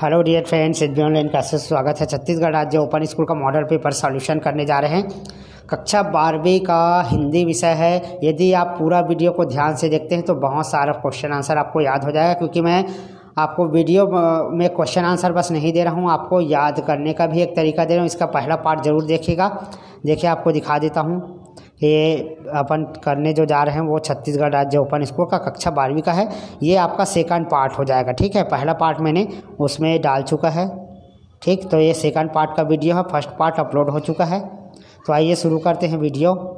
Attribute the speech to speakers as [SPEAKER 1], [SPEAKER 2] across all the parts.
[SPEAKER 1] Hello dear friends, HB online classes स्वागत है। छत्तीसगढ़ राज्य ओपन स्कूल का मॉडल पेपर सॉल्यूशन करने जा रहे हैं। कक्षा 12वीं का हिंदी विषय है। यदि आप पूरा वीडियो को ध्यान से देखते हैं तो बहुत सारा क्वेश्चन आंसर आपको याद हो जाएगा, क्योंकि मैं आपको वीडियो में क्वेश्चन आंसर बस नहीं दे रहा हूँ, आपको याद करने का भी एक तरीका दे रहा हूँ। इसका पहला पार्ट ज़रूर देखिएगा। देखिए, आपको दिखा देता हूँ। ये अपन करने जो जा रहे हैं वो छत्तीसगढ़ राज्य ओपन स्कूल का कक्षा 12वीं का है। ये आपका सेकंड पार्ट हो जाएगा। ठीक है, पहला पार्ट मैंने उसमें डाल चुका है। ठीक, तो ये सेकंड पार्ट का वीडियो है। फर्स्ट पार्ट अपलोड हो चुका है। तो आइए शुरू करते हैं वीडियो।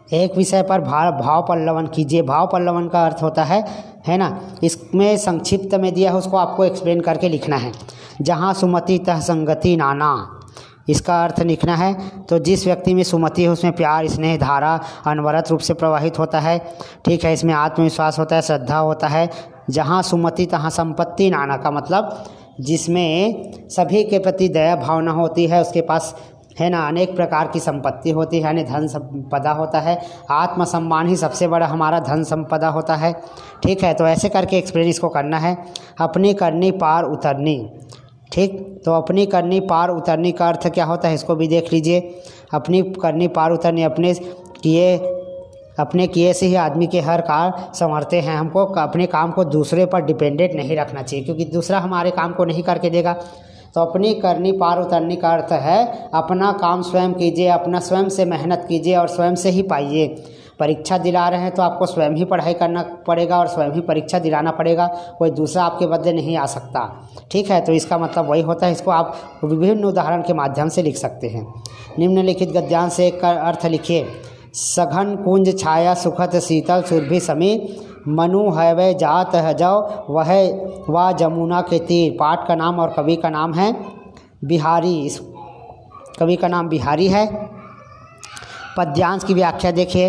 [SPEAKER 1] एक विषय पर भाव पल्लवन कीजिए। भाव पल्लवन का अर्थ होता है ना। इसमें संक्षिप्त में दिया है, उसको आपको एक्सप्लेन करके लिखना है। जहाँ सुमति तह संगति नाना, इसका अर्थ लिखना है। तो जिस व्यक्ति में सुमति है उसमें प्यार, स्नेह धारा अनवरत रूप से प्रवाहित होता है। ठीक है, इसमें आत्मविश्वास होता है, श्रद्धा होता है। जहाँ सुमति तहाँ संपत्ति नाना का मतलब जिसमें सभी के प्रति दया भावना होती है, उसके पास है ना अनेक प्रकार की संपत्ति होती है, यानी धन संपदा होता है। आत्मसम्मान ही सबसे बड़ा हमारा धन संपदा होता है। ठीक है, तो ऐसे करके एक्सप्लेन इसको करना है। अपनी करनी पार उतरनी। ठीक, तो अपनी करनी पार उतरनी का अर्थ क्या होता है, इसको भी देख लीजिए। अपनी करनी पार उतरनी, अपने किए से ही आदमी के हर कार्य संवरते हैं। हमको अपने काम को दूसरे पर डिपेंडेंट नहीं रखना चाहिए, क्योंकि दूसरा हमारे काम को नहीं करके देगा। तो अपनी करनी पार उतरने का अर्थ है अपना काम स्वयं कीजिए, अपना स्वयं से मेहनत कीजिए और स्वयं से ही पाइए। परीक्षा दिला रहे हैं तो आपको स्वयं ही पढ़ाई करना पड़ेगा और स्वयं ही परीक्षा दिलाना पड़ेगा, कोई दूसरा आपके बदले नहीं आ सकता। ठीक है, तो इसका मतलब वही होता है। इसको आप विभिन्न उदाहरण के माध्यम से लिख सकते हैं। निम्नलिखित गद्यांश से एक का अर्थ लिखिए। सघन कुंज छाया सुखद शीतल सुरभि समीर, मनु है वह जात है जव वह जमुना के तीर। पाठ का नाम और कवि का नाम है बिहारी। इस कवि का नाम बिहारी है। पद्यांश की व्याख्या देखिए।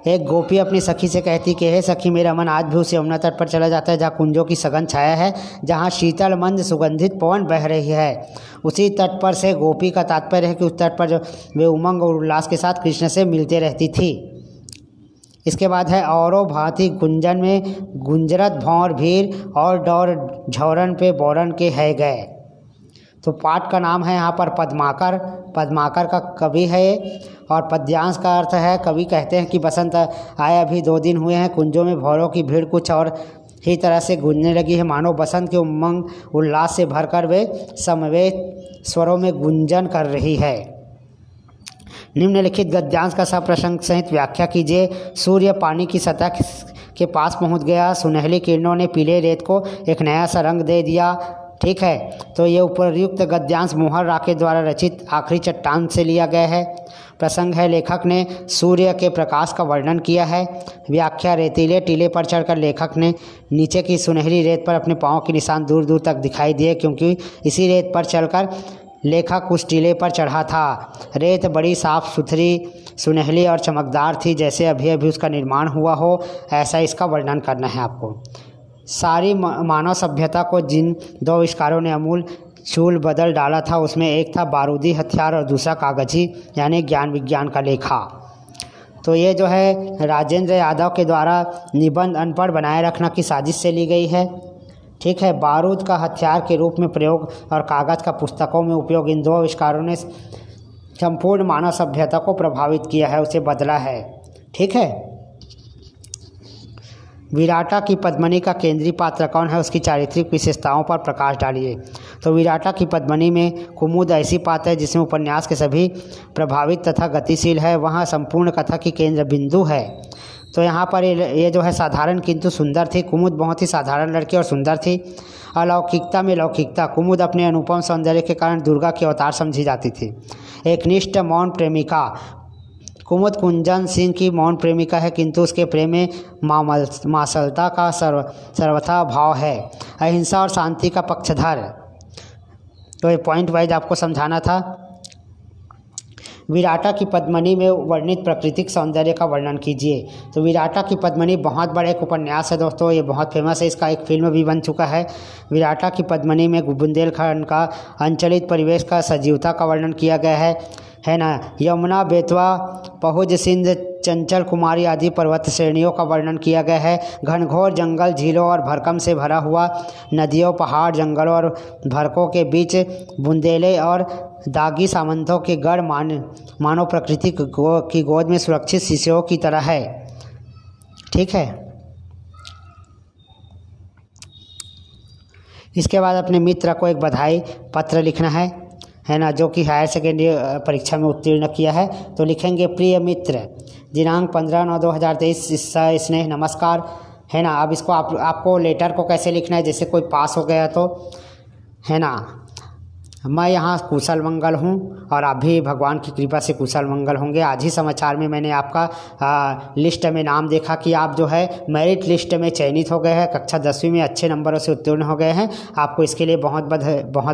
[SPEAKER 1] एक गोपी अपनी सखी से कहती कि हे सखी, मेरा मन आज भी उस यमुना तट पर चला जाता है जहाँ कुंजों की सघन छाया है, जहाँ शीतल मंद सुगंधित पवन बह रही है। उसी तट पर से गोपी का तात्पर्य है कि उस तट पर जो वे उमंग और उल्लास के साथ कृष्ण से मिलते रहती थी। इसके बाद है औरों भांति गुंजन में गुंजरत भौर भीर और डौर झौरन पे बौरन के है गए। तो पाठ का नाम है यहाँ पर पद्माकर। पद्माकर का कवि है ये। और पद्यांश का अर्थ है, कवि कहते हैं कि बसंत आए अभी 2 दिन हुए हैं, कुंजों में भौरों की भीड़ कुछ और ही तरह से गूंजने लगी है, मानो बसंत के उमंग उल्लास से भरकर वे समवेत स्वरों में गुंजन कर रही है। निम्नलिखित गद्यांश का सप्रसंग सहित व्याख्या कीजिए। सूर्य पानी की सतह के पास पहुंच गया, सुनहली किरणों ने पीले रेत को एक नया सा रंग दे दिया। ठीक है, तो ये उपर्युक्त गद्यांश मोहन राके द्वारा रचित आखिरी चट्टान से लिया गया है। प्रसंग है, लेखक ने सूर्य के प्रकाश का वर्णन किया है। व्याख्या, रेतीले टीले पर चढ़कर लेखक ने नीचे की सुनहरी रेत पर अपने पाँव के निशान दूर दूर तक दिखाई दिए, क्योंकि इसी रेत पर चलकर लेखक उस टीले पर चढ़ा था। रेत बड़ी साफ सुथरी, सुनहली और चमकदार थी, जैसे अभी अभी उसका निर्माण हुआ हो, ऐसा इसका वर्णन करना है आपको। सारी मानव सभ्यता को जिन 2 आविष्कारों ने अमूल चूल बदल डाला था, उसमें एक था बारूदी हथियार और दूसरा कागजी यानी ज्ञान विज्ञान का लेखा। तो ये जो है राजेंद्र यादव के द्वारा निबंध अनपढ़ बनाए रखना की साजिश से ली गई है। ठीक है, बारूद का हथियार के रूप में प्रयोग और कागज़ का पुस्तकों में उपयोग, इन 2 आविष्कारों ने संपूर्ण मानव सभ्यता को प्रभावित किया है, उसे बदला है। ठीक है, विराटा की पद्मिनी का केंद्रीय पात्र कौन है, उसकी चारित्रिक विशेषताओं पर प्रकाश डालिए। तो विराटा की पद्मिनी में कुमुद ऐसी पात्र है जिसमें उपन्यास के सभी प्रभावित तथा गतिशील है, वहाँ संपूर्ण कथा की केंद्र बिंदु है। तो यहाँ पर ये जो है साधारण किंतु सुंदर थी। कुमुद बहुत ही साधारण लड़की और सुंदर थी। अलौकिकता में लौकिकता, कुमुद अपने अनुपम सौंदर्य के कारण दुर्गा के अवतार समझी जाती थी। एक निष्ठ मौन प्रेमिका, कुमुद कुंजन सिंह की मौन प्रेमिका है, किंतु उसके प्रेम में मासलता का सर्वथा भाव है। अहिंसा और शांति का पक्षधर। तो ये पॉइंट वाइज आपको समझाना था। विराटा की पद्मिनी में वर्णित प्राकृतिक सौंदर्य का वर्णन कीजिए। तो विराटा की पद्मिनी बहुत बड़ा एक उपन्यास है दोस्तों, ये बहुत फेमस है, इसका एक फिल्म भी बन चुका है। विराटा की पद्मिनी में बुंदेलखंड का अंचलित परिवेश का सजीवता का वर्णन किया गया है ना। यमुना, बेतवा, पहुज, सिंध, चंचल कुमारी आदि पर्वत श्रेणियों का वर्णन किया गया है। घनघोर जंगल, झीलों और भरकम से भरा हुआ नदियों, पहाड़, जंगलों और भरकों के बीच बुंदेले और दागी सामंतों के गढ़ मानव प्रकृति की गोद में सुरक्षित शिशुओं की तरह है। ठीक है। इसके बाद अपने मित्र को एक बधाई पत्र लिखना है ना, जो कि हायर सेकेंडरी परीक्षा में उत्तीर्ण किया है। तो लिखेंगे, प्रिय मित्र, दिनांक 15/9/2023, स्नेह नमस्कार, है ना। अब इसको आपको लेटर को कैसे लिखना है, जैसे कोई पास हो गया तो, है ना। मैं यहाँ कुशल मंगल हूँ और आप भी भगवान की कृपा से कुशल मंगल होंगे। आज ही समाचार में मैंने आपका लिस्ट में नाम देखा कि आप जो है मेरिट लिस्ट में चयनित हो गए हैं, कक्षा 10वीं में अच्छे नंबरों से उत्तीर्ण हो गए हैं। आपको इसके लिए बहुत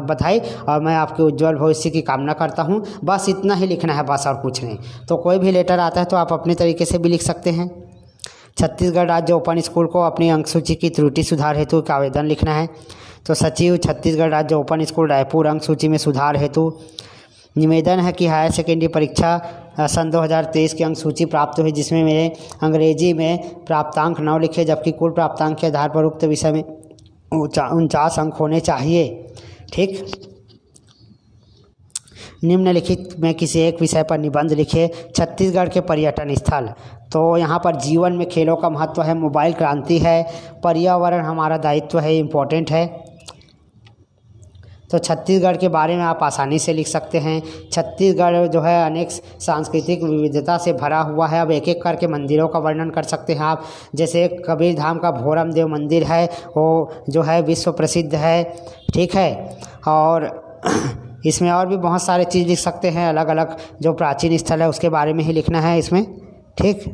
[SPEAKER 1] बधाई और मैं आपके उज्जवल भविष्य की कामना करता हूँ। बस इतना ही लिखना है, बस और कुछ नहीं। तो कोई भी लेटर आता है तो आप अपने तरीके से भी लिख सकते हैं। छत्तीसगढ़ राज्य ओपन स्कूल को अपनी अंक सूची की त्रुटि सुधार हेतु एक आवेदन लिखना है। तो सचिव, छत्तीसगढ़ राज्य ओपन स्कूल, रायपुर, अंक सूची में सुधार हेतु निवेदन है कि हायर सेकेंडरी परीक्षा सन 2023 की अंक सूची प्राप्त हुई, जिसमें मेरे अंग्रेजी में प्राप्तांक 9 लिखे, जबकि कुल प्राप्तांक के आधार पर उक्त विषय में 49 अंक होने चाहिए। ठीक। निम्नलिखित में किसी एक विषय पर निबंध लिखे। छत्तीसगढ़ के पर्यटन स्थल, तो यहाँ पर जीवन में खेलों का महत्व है, मोबाइल क्रांति है, पर्यावरण हमारा दायित्व है, इम्पोर्टेंट है। तो छत्तीसगढ़ के बारे में आप आसानी से लिख सकते हैं। छत्तीसगढ़ जो है अनेक सांस्कृतिक विविधता से भरा हुआ है। अब एक एक करके मंदिरों का वर्णन कर सकते हैं आप। जैसे कबीर धाम का भोरम देव मंदिर है, वो जो है विश्व प्रसिद्ध है। ठीक है। और इसमें और भी बहुत सारे चीज़ लिख सकते हैं, अलग अलग जो प्राचीन स्थल है उसके बारे में ही लिखना है इसमें। ठीक।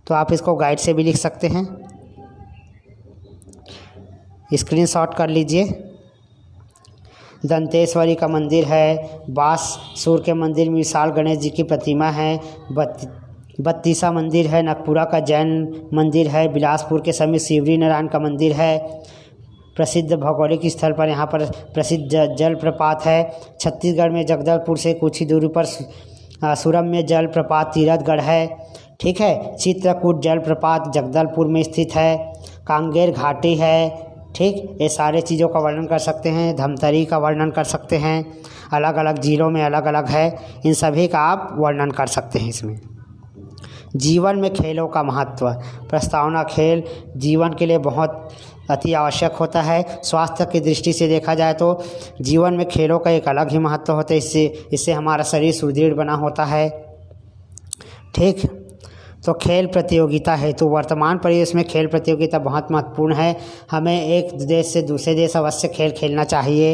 [SPEAKER 1] तो आप इसको गाइड से भी लिख सकते हैं, स्क्रीनशॉट कर लीजिए। दंतेश्वरी का मंदिर है, बासुर के मंदिर में विशाल गणेश जी की प्रतिमा है, बत्तीसा मंदिर है, नागपुरा का जैन मंदिर है, बिलासपुर के समीप शिवरी नारायण का मंदिर है। प्रसिद्ध भौगोलिक स्थल पर यहाँ पर प्रसिद्ध जलप्रपात है। छत्तीसगढ़ में जगदलपुर से कुछ ही दूरी पर सुरम्य जलप्रपात तीरथगढ़ है। ठीक है। चित्रकूट जलप्रपात जगदलपुर में स्थित है। कांगेर घाटी है। ठीक। ये सारे चीज़ों का वर्णन कर सकते हैं। धमतरी का वर्णन कर सकते हैं। अलग अलग जिलों में अलग अलग है, इन सभी का आप वर्णन कर सकते हैं इसमें। जीवन में खेलों का महत्व, प्रस्तावना, खेल जीवन के लिए बहुत अति आवश्यक होता है। स्वास्थ्य की दृष्टि से देखा जाए तो जीवन में खेलों का एक अलग ही महत्व होता है। इससे हमारा शरीर सुदृढ़ बना होता है। ठीक। तो खेल प्रतियोगिता है, तो वर्तमान परिवेश में खेल प्रतियोगिता बहुत महत्वपूर्ण है। हमें एक देश से दूसरे देश अवश्य खेल खेलना चाहिए,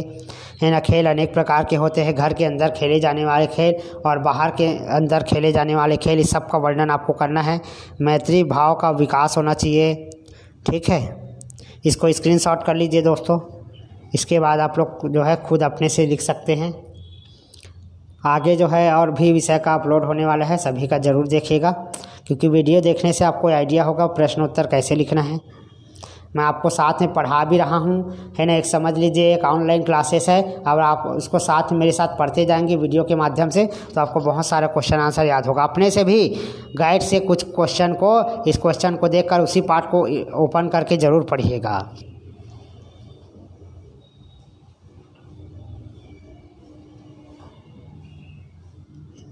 [SPEAKER 1] है ना। खेल अनेक प्रकार के होते हैं, घर के अंदर खेले जाने वाले खेल और बाहर के अंदर खेले जाने वाले खेल, इस सब का वर्णन आपको करना है। मैत्री भाव का विकास होना चाहिए। ठीक है। इसको स्क्रीनशॉट कर लीजिए दोस्तों। इसके बाद आप लोग जो है खुद अपने से लिख सकते हैं। आगे जो है और भी विषय का अपलोड होने वाला है, सभी का ज़रूर देखिएगा, क्योंकि वीडियो देखने से आपको आइडिया होगा प्रश्नोत्तर कैसे लिखना है। मैं आपको साथ में पढ़ा भी रहा हूँ, है ना। एक समझ लीजिए एक ऑनलाइन क्लासेस है, और आप उसको साथ मेरे साथ पढ़ते जाएंगे वीडियो के माध्यम से, तो आपको बहुत सारा क्वेश्चन आंसर याद होगा। अपने से भी गाइड से कुछ क्वेश्चन को, इस क्वेश्चन को देखकर उसी पार्ट को ओपन करके ज़रूर पढ़िएगा।